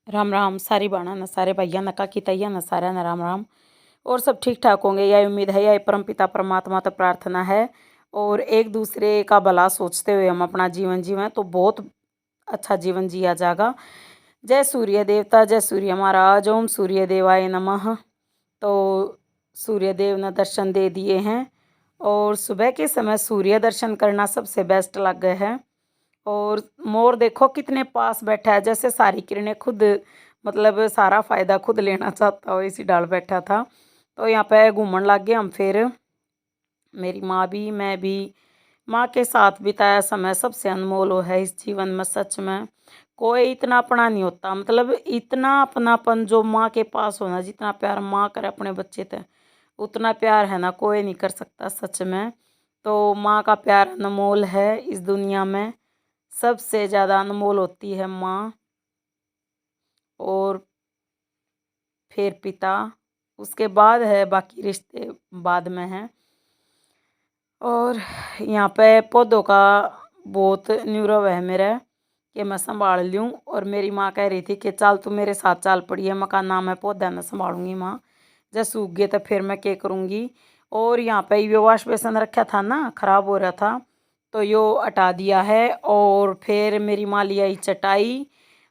राम राम सारी बाणा न सारे भैया न काकी तैया न सारा न राम राम। और सब ठीक ठाक होंगे, यह उम्मीद है, यह परम पिता परमात्मा तो प्रार्थना है। और एक दूसरे का भला सोचते हुए हम अपना जीवन जीवें तो बहुत अच्छा जीवन जिया जाएगा। जय सूर्य देवता, जय सूर्य महाराज, ओम सूर्य देवाय नमः। तो सूर्य देव ने दर्शन दे दिए हैं और सुबह के समय सूर्य दर्शन करना सबसे बेस्ट लग है। और मोर देखो कितने पास बैठा है, जैसे सारी किरणें खुद मतलब सारा फायदा खुद लेना चाहता हो, इसी डाल बैठा था। तो यहाँ पे घूमने लग गए हम फिर। मेरी माँ भी, मैं भी। माँ के साथ बिताया समय सबसे अनमोल हो है इस जीवन में। सच में कोई इतना अपना नहीं होता, मतलब इतना अपनापन जो माँ के पास होना, जितना प्यार माँ करे अपने बच्चे थे उतना प्यार है ना कोई नहीं कर सकता सच में। तो माँ का प्यार अनमोल है इस दुनिया में, सबसे ज़्यादा अनमोल होती है माँ। और फिर पिता, उसके बाद है बाकी रिश्ते बाद में हैं। और यहाँ पे पौधों का बहुत न्यूरव है मेरा कि मैं संभाल लूँ। और मेरी माँ कह रही थी कि चल तू मेरे साथ चल पड़ी है, मकान नाम है पौधा मैं संभालूंगी माँ, जब सूख गए तो फिर मैं क्या करूँगी। और यहाँ पे यो वाश बेसन रखा था ना, खराब हो रहा था, तो यो हटा दिया है। और फिर मेरी माँ ले आई चटाई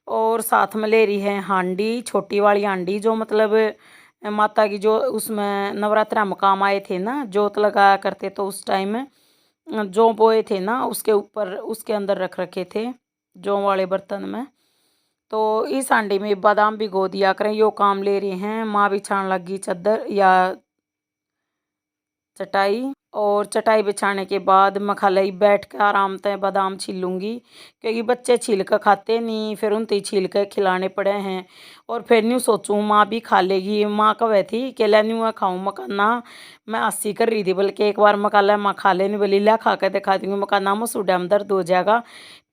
और साथ में ले रही है हांडी, छोटी वाली हांडी जो मतलब माता की, जो उसमें नवरात्रा में काम आए थे ना, जोत लगाया करते तो उस टाइम में जौ बोए थे ना, उसके ऊपर उसके अंदर रख रखे थे जौ वाले बर्तन में। तो इस हांडी में बादाम भिगो दिया करें, यो काम ले रहे हैं। माँ बिछाने लगी चादर या चटाई। और चटाई बिछाने के बाद मैं खाली बैठ के आराम से बादाम छीलूँगी, क्योंकि बच्चे छील कर खाते नहीं, फिर उनते छील कर खिलाने पड़े हैं। और फिर न्यू सोचूँ माँ भी खा लेगी। माँ कहे थी कि लै न्यू खाऊँ मकाना, मैं 80 कर रही थी बल्कि एक बार मका लै माँ खा लेनी, बोली ला खा के दिखा दूँगी मकाना, मसूड़ा में दर्द हो जाएगा।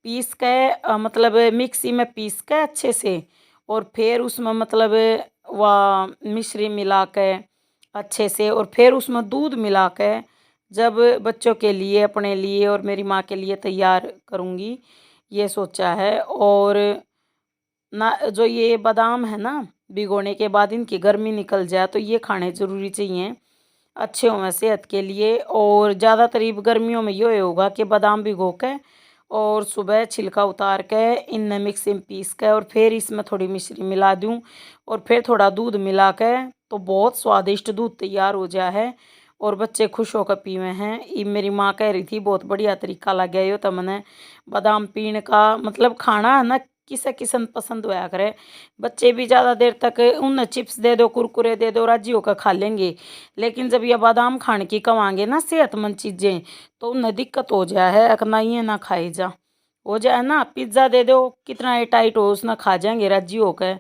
पीस के मतलब मिक्सी में पीस के अच्छे से, और फिर उसमें मतलब वह मिश्री मिला के अच्छे से, और फिर उसमें दूध मिला के जब बच्चों के लिए, अपने लिए और मेरी माँ के लिए तैयार करूँगी, ये सोचा है। और ना जो ये बादाम है ना, भिगोने के बाद इनकी गर्मी निकल जाए तो ये खाने ज़रूरी चाहिए, अच्छे हों सेहत के लिए। और ज़्यादातर गर्मियों में ये होगा कि बादाम भिगो के और सुबह छिलका उतार के इनने मिक्सी में पीस के और फिर इसमें थोड़ी मिश्री मिला दूँ और फिर थोड़ा दूध मिला के, तो बहुत स्वादिष्ट दूध तैयार हो जाए है और बच्चे खुश होकर पीवे हैं। ये मेरी माँ कह रही थी बहुत बढ़िया तरीका लग गया यो तो मैंने बादाम पीने का, मतलब खाना है ना किसे किसन पसंद होया करे। बच्चे भी ज़्यादा देर तक उन चिप्स दे दो, कुरकुरे दे दो, राजी होकर खा लेंगे, लेकिन जब ये बादाम खाने की कमाएंगे ना सेहतमंद चीज़ें, तो उन्हें दिक्कत हो जाए है, अकना ये ना खाई जा हो जाए ना। पिज्ज़ा दे दो कितना ये टाइट हो, उसने खा जाएंगे राजी होकर।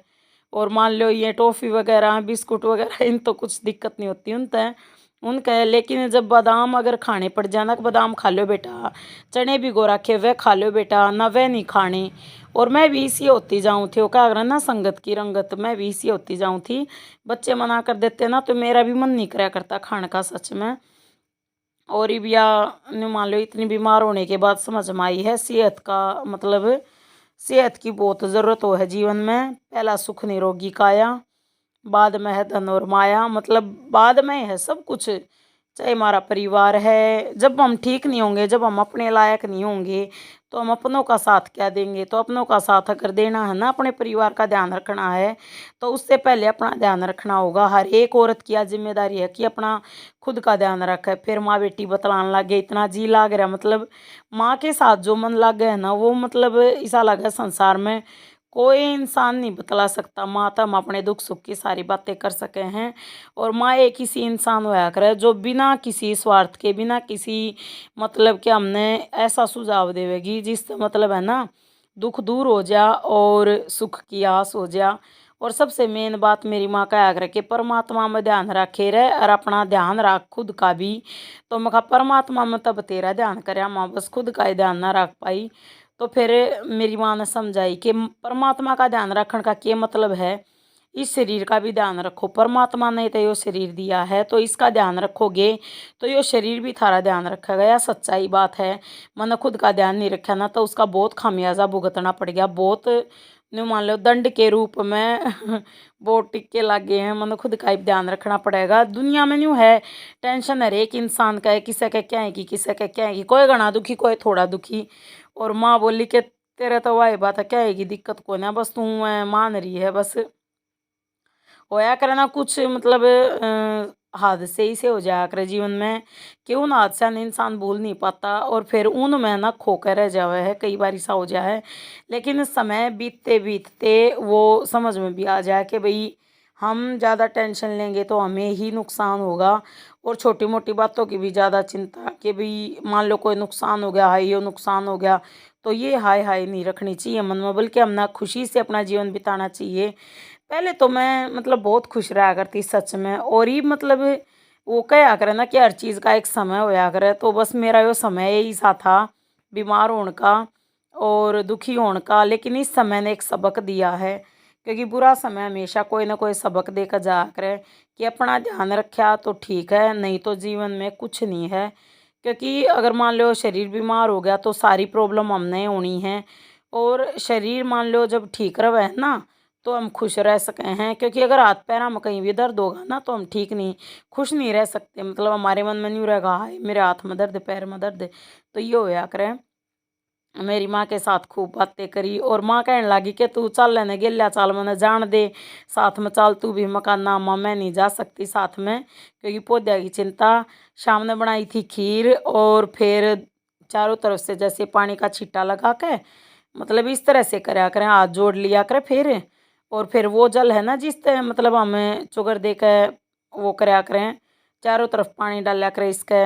और मान लो ये टॉफ़ी वगैरह बिस्कुट वगैरह इन तो कुछ दिक्कत नहीं होती उनते उनका। लेकिन जब बादाम अगर खाने पड़ जाना कि बादाम खा लो बेटा, चने भिगो रखे वह खा लो बेटा, ना वह नहीं खाने। और मैं भी इसी होती जाऊँ थी, वो क्या अगर ना संगत की रंगत, मैं भी इसी होती जाऊँ थी। बच्चे मना कर देते ना तो मेरा भी मन नहीं कराया करता खाने का सच में। और ये बिया मान लो इतनी बीमार होने के बाद समझ में आई है सेहत का मतलब, सेहत की बहुत ज़रूरत हो है जीवन में। पहला सुख निरोगी काया, बाद में है धन और माया, मतलब बाद में है सब कुछ। चाहे हमारा परिवार है, जब हम ठीक नहीं होंगे, जब हम अपने लायक नहीं होंगे, तो हम अपनों का साथ क्या देंगे। तो अपनों का साथ अगर देना है ना, अपने परिवार का ध्यान रखना है, तो उससे पहले अपना ध्यान रखना होगा। हर एक औरत की जिम्मेदारी है कि अपना खुद का ध्यान रखे। फिर माँ बेटी बतलाने लगे इतना जी लाग रहा, मतलब माँ के साथ जो मन लग गया है ना, वो मतलब ऐसा लगा संसार में कोई इंसान नहीं बतला सकता। माँ तो हम अपने दुख सुख की सारी बातें कर सके हैं। और माँ एक किसी इंसान होया करे जो बिना किसी स्वार्थ के, बिना किसी मतलब कि हमने ऐसा सुझाव देवेगी जिससे मतलब है ना दुख दूर हो जा और सुख की आस हो जा। और सबसे मेन बात मेरी माँ का आग्रह कि परमात्मा में ध्यान रखे रहे और अपना ध्यान रख खुद का भी। तो मैं कहा परमात्मा में तब तेरा ध्यान करे, माँ बस खुद का ही ध्यान ना रख पाई। तो फिर मेरी माँ ने समझाई कि परमात्मा का ध्यान रखने का क्या मतलब है, इस शरीर का भी ध्यान रखो। परमात्मा ने तो यो शरीर दिया है, तो इसका ध्यान रखोगे तो यो शरीर भी थारा ध्यान रखेगा। यह सच्चाई बात है। मैंने खुद का ध्यान नहीं रखा ना, तो उसका बहुत खामियाजा भुगतना पड़ गया, बहुत न्यू मान लो दंड के रूप में बहुत टिक्के लागे हैं। मतलब खुद का ही ध्यान रखना पड़ेगा। दुनिया में न्यू है टेंशन हर एक इंसान का है, किसी का क्या है कि किसी का क्या है कि कोई घना दुखी कोई थोड़ा दुखी। और माँ बोली कि तेरे तो वाही बात है, क्या है कि दिक्कत को ना, बस तू मान रही है बस होया करे ना कुछ। मतलब हादसे ही से हो जाया करे जीवन में कि उन हादसा ने इंसान भूल नहीं पाता और फिर उनमें ना खोकर रह जावे है, कई बार ऐसा हो जाए है। लेकिन समय बीतते बीतते वो समझ में भी आ जाए कि भाई हम ज़्यादा टेंशन लेंगे तो हमें ही नुकसान होगा। और छोटी मोटी बातों की भी ज़्यादा चिंता कि भाई मान लो कोई नुकसान हो गया, हाय ये नुकसान हो गया, तो ये हाय हाय नहीं रखनी चाहिए मन में, बल्कि हम ना खुशी से अपना जीवन बिताना चाहिए। पहले तो मैं मतलब बहुत खुश रहा करती सच में। और ही मतलब वो कहा करे ना कि हर चीज़ का एक समय होया करे, तो बस मेरा यो समय ही सा था बीमार होने का और दुखी होने का। लेकिन इस समय ने एक सबक दिया है, क्योंकि बुरा समय हमेशा कोई ना कोई सबक देकर जा करे कि अपना ध्यान रखा तो ठीक है, नहीं तो जीवन में कुछ नहीं है। क्योंकि अगर मान लो शरीर बीमार हो गया तो सारी प्रॉब्लम हमने होनी है। और शरीर मान लो जब ठीक रहे है ना, तो हम खुश रह सके हैं। क्योंकि अगर हाथ पैर में कहीं भी दर्द होगा ना, तो हम ठीक नहीं खुश नहीं रह सकते। मतलब हमारे मन में नहीं रहेगा हाय मेरे हाथ में दर्द पैर में दर्द। तो ये होया करे। मेरी माँ के साथ खूब बातें करी और माँ कहने लगी कि तू चल लेने गेलिया चाल मैंने जान दे साथ में चाल तू भी। मकान ना माँ मैं नहीं जा सकती साथ में, क्योंकि पौधे की चिंता। शाम ने बनाई थी खीर और फिर चारों तरफ से जैसे पानी का छींटा लगा के, मतलब इस तरह से करया करें, हाथ जोड़ लिया करें फिर। और फिर वो जल है ना जिस तरह मतलब हमें चुगर दे के वो करया करें, चारों तरफ पानी डाला करें इसके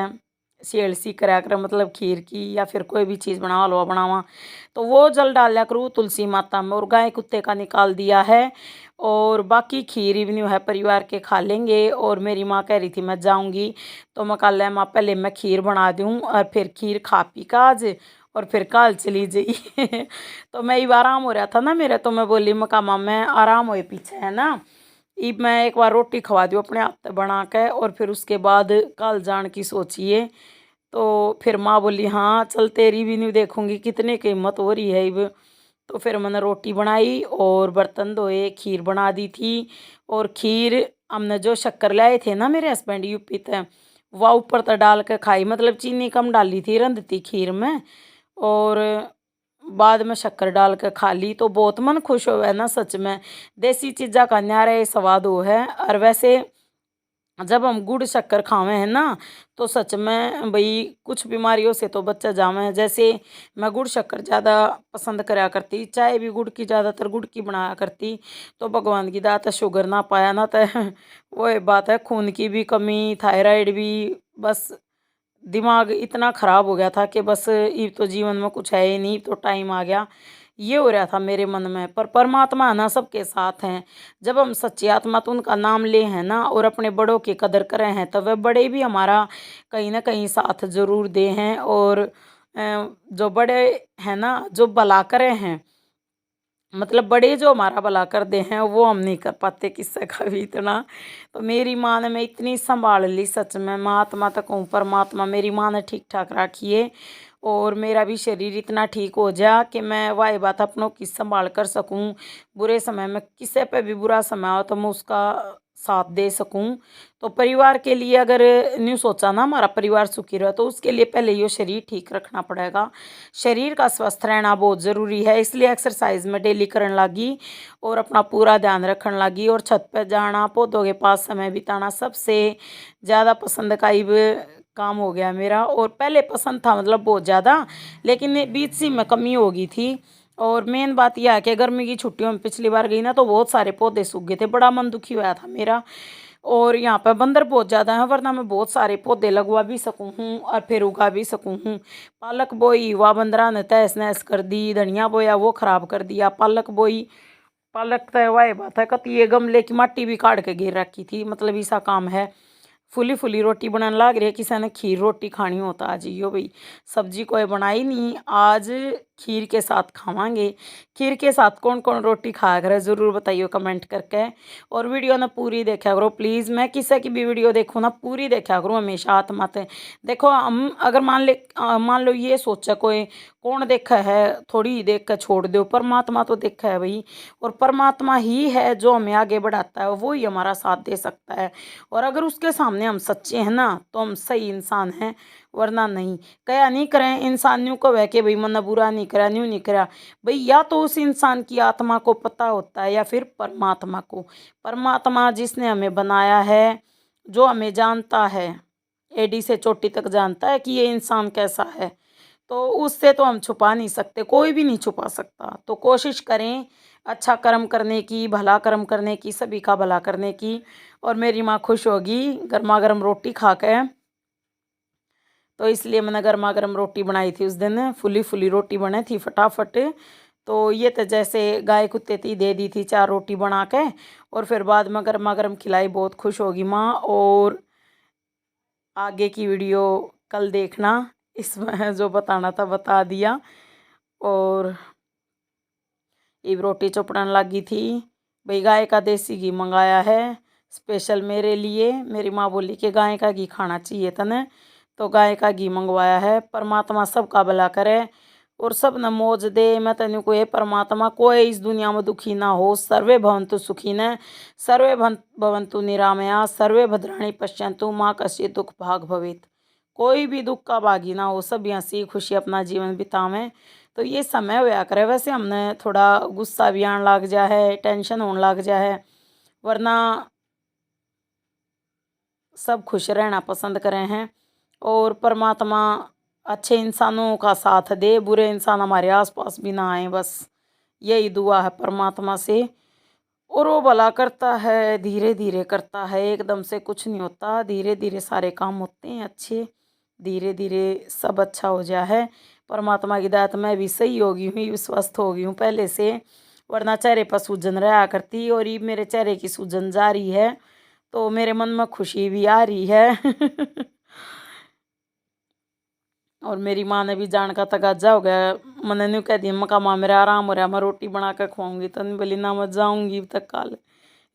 सेल सी करया करें, मतलब खीर की या फिर कोई भी चीज़ बनावा हलवा बनावा, तो वो जल डाला करूँ तुलसी माता में। और गाय कुत्ते का निकाल दिया है। और बाकी खीर इवन्यू है परिवार के खा लेंगे। और मेरी माँ कह रही थी मैं जाऊँगी, तो मैं कल माँ पहले मैं खीर बना दूँ और फिर खीर खा पी का आज और फिर कल चली जाई। तो मैं ये आराम हो रहा था ना मेरा, तो मैं बोली मैं कहा माँ मैं आराम हुए पीछे है ना, इब मैं एक बार रोटी खवा दूँ अपने हाथ से बना के और फिर उसके बाद कल जान की सोचिए। तो फिर माँ बोली हाँ चल तेरी भी नहीं देखूंगी कितने की हिम्मत हो रही है इब। तो फिर मैंने रोटी बनाई और बर्तन धोए, खीर बना दी थी। और खीर हमने जो शक्कर लाए थे ना मेरे हस्बैंड यूपी थे, वह ऊपर तो डाल के खाई, मतलब चीनी कम डाली थी रंधती खीर में। और बाद में शक्कर डाल के खा ली तो बहुत मन खुश हो है ना सच में। देसी चीज़ा का न्यारा स्वाद हो है। और वैसे जब हम गुड़ शक्कर खावे हैं ना, तो सच में भाई कुछ बीमारियों से तो बच्चा जावे हैं। जैसे मैं गुड़ शक्कर ज़्यादा पसंद करा करती, चाय भी गुड़ की ज़्यादातर गुड़ की बनाया करती। तो भगवान की दात है शुगर ना पाया ना, तो वो बात है खून की भी कमी थायराइड भी, बस दिमाग इतना ख़राब हो गया था कि बस ये तो जीवन में कुछ है ही नहीं, तो टाइम आ गया। ये हो रहा था मेरे मन में। पर परमात्मा है ना सबके साथ हैं। जब हम सच्ची आत्मा तो उनका नाम ले हैं ना और अपने बड़ों की कदर करें हैं, तो वह बड़े भी हमारा कहीं ना कहीं साथ जरूर दे हैं। और जो बड़े हैं ना जो भला करे हैं, मतलब बड़े जो हमारा भला कर दे हैं वो हम नहीं कर पाते किससे का भी इतना। तो मेरी माँ ने मैं इतनी संभाल ली सच में, महात्मा तक हूँ परमात्मा मेरी माँ ने ठीक ठाक रखी है। और मेरा भी शरीर इतना ठीक हो जा कि मैं वाह बात अपनों की संभाल कर सकूं। बुरे समय में किसी पे भी बुरा समय हो तो मैं उसका साथ दे सकूं। तो परिवार के लिए अगर न्यू सोचा ना हमारा परिवार सुखी रहे, तो उसके लिए पहले ये शरीर ठीक रखना पड़ेगा। शरीर का स्वस्थ रहना बहुत ज़रूरी है, इसलिए एक्सरसाइज में डेली करने लगी और अपना पूरा ध्यान रखने लगी। और छत पर जाना पौधों के पास समय बिताना सबसे ज़्यादा पसंद का ही काम हो गया मेरा। और पहले पसंद था मतलब बहुत ज़्यादा, लेकिन बीच सी में कमी हो गई थी। और मेन बात यह है कि गर्मी की छुट्टियों में पिछली बार गई ना, तो बहुत सारे पौधे सूख गए थे, बड़ा मन दुखी हुआ था मेरा। और यहाँ पर बंदर बहुत ज़्यादा है, वरना मैं बहुत सारे पौधे लगवा भी सकूँ हूँ और फिर उगा भी सकूँ हूँ। पालक बोई वह बंदरा ने तहस नहस कर दी, धनिया बोया वो खराब कर दिया, पालक बोई पालक तो वाह बात है कती ये गमले की मिट्टी भी काट के गिर रखी थी, मतलब ऐसा काम है। फुली फुली रोटी बनाने लाग रही है, किसी ने खीर रोटी खानी होता आज यो भाई, सब्जी कोई बनाई नहीं आज, खीर के साथ खावांगे। खीर के साथ कौन कौन रोटी खाया करे ज़रूर बताइए कमेंट करके। और वीडियो ना पूरी देखा करो प्लीज़। मैं किसी की भी वीडियो देखूँ ना पूरी देखा करूँ हमेशा आत्मा ते। देखो हम अगर मान लो ये सोचा कोई कौन देखा है, थोड़ी ही देख कर छोड़ दो, परमात्मा तो देखा है भाई। और परमात्मा ही है जो हमें आगे बढ़ाता है, वो ही हमारा साथ दे सकता है। और अगर उसके सामने हम सच्चे हैं ना तो हम सही इंसान हैं, वरना नहीं। कया नहीं करें इंसान न्यू को वह के भाई मन बुरा नहीं करा न्यू नहीं करा भाई, या तो उस इंसान की आत्मा को पता होता है या फिर परमात्मा को। परमात्मा जिसने हमें बनाया है, जो हमें जानता है, एडी से चोटी तक जानता है कि ये इंसान कैसा है, तो उससे तो हम छुपा नहीं सकते, कोई भी नहीं छुपा सकता। तो कोशिश करें अच्छा कर्म करने की, भला कर्म करने की, सभी का भला करने की। और मेरी माँ खुश होगी गर्मा गर्म रोटी खा के, तो इसलिए मैंने गर्मा गर्म रोटी बनाई थी उस दिन। फुली फुली रोटी बनी थी फटाफट। तो ये तो जैसे गाय कुत्ते थी दे दी थी 4 रोटी बना के, और फिर बाद में गर्मा गर्म खिलाई। बहुत खुश होगी माँ। और आगे की वीडियो कल देखना, इसमें जो बताना था बता दिया। और ये रोटी चौपड़न लगी थी भाई। गाय का देसी घी मंगाया है स्पेशल मेरे लिए। मेरी माँ बोली कि गाय का घी खाना चाहिए तने, तो गाय का घी मंगवाया है। परमात्मा सबका भला करे और सब न मौज दे। मैं तेन को ये परमात्मा कोई इस दुनिया में दुखी ना हो। सर्वे भवन्तु सुखिनः सर्वे भवन्तु निरामया सर्वे भद्राणि पश्यन्तु माँ कस्य दुख भाग भवेत्। कोई भी दुख का भागी ना हो, सब हंसी खुशी अपना जीवन बितावें। तो ये समय होया करे। वैसे हमने थोड़ा गुस्सा भी आने लग जा है, टेंशन होने लग जा है, वरना सब खुश रहना पसंद करें हैं। और परमात्मा अच्छे इंसानों का साथ दे, बुरे इंसान हमारे आसपास भी ना आए, बस यही दुआ है परमात्मा से। और वो भला करता है, धीरे धीरे करता है, एकदम से कुछ नहीं होता, धीरे धीरे सारे काम होते हैं अच्छे, धीरे धीरे सब अच्छा हो जाए है। परमात्मा की दात मैं भी सही हो गई हूँ, स्वस्थ हो गई हूँ पहले से, वरना चेहरे पर सूजन रहा करती। और ये मेरे चेहरे की सूजन जा रही है, तो मेरे मन में खुशी भी आ रही है। और मेरी माँ ने भी जान का तगाजा हो गया। मैंने न्यू कह दिया मका माँ मेरा आराम हो रहा, मैं रोटी बना कर खुआऊँगी। तो नहीं बोली ना मैं जाऊँगी अब तक काल,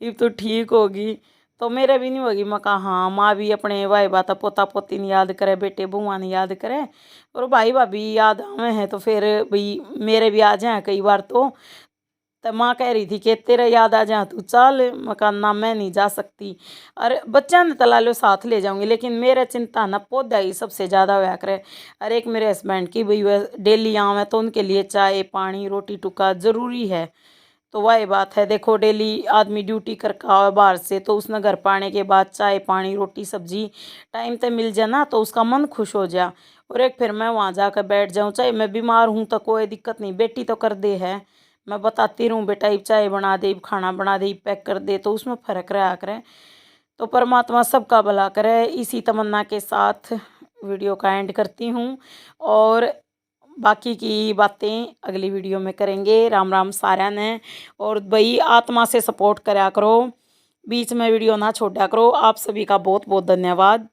अब तो ठीक होगी। तो मेरे भी नहीं होगी। मैं कहा हाँ, माँ भी अपने भाई बाता पोता पोती नहीं याद करे, बेटे बुआ नहीं याद करे, और भाई भाभी याद आवे हैं तो फिर भाई मेरे भी आ जाए कई बार। तो माँ कह रही थी कि तेरा याद आ जा तू चल। मकान ना मैं नहीं जा सकती, अरे बच्चा ने तला लो साथ ले जाऊंगी, लेकिन मेरा चिंता ना पौधा ही सबसे ज़्यादा हुआ करे। अरे एक मेरे हस्बैंड की भाई वह डेली आवे तो उनके लिए चाय पानी रोटी टुका ज़रूरी है। तो वही बात है, देखो डेली आदमी ड्यूटी करके आवे बाहर से, तो उसने घर पाने के बाद चाय पानी रोटी सब्जी टाइम पे मिल जाए ना, तो उसका मन खुश हो जा। और एक फिर मैं वहाँ जाकर बैठ जाऊँ, चाहे मैं बीमार हूँ तो कोई दिक्कत नहीं, बेटी तो कर दे है, मैं बताती रहूँ बेटा ये चाय बना दे खाना बना दे पैक कर दे, तो उसमें फ़र्क रहा करे। तो परमात्मा सबका भला करे, इसी तमन्ना के साथ वीडियो का एंड करती हूँ। और बाकी की बातें अगली वीडियो में करेंगे। राम राम सारा ने। और भाई आत्मा से सपोर्ट करा करो, बीच में वीडियो ना छोड़ा करो। आप सभी का बहुत बहुत धन्यवाद।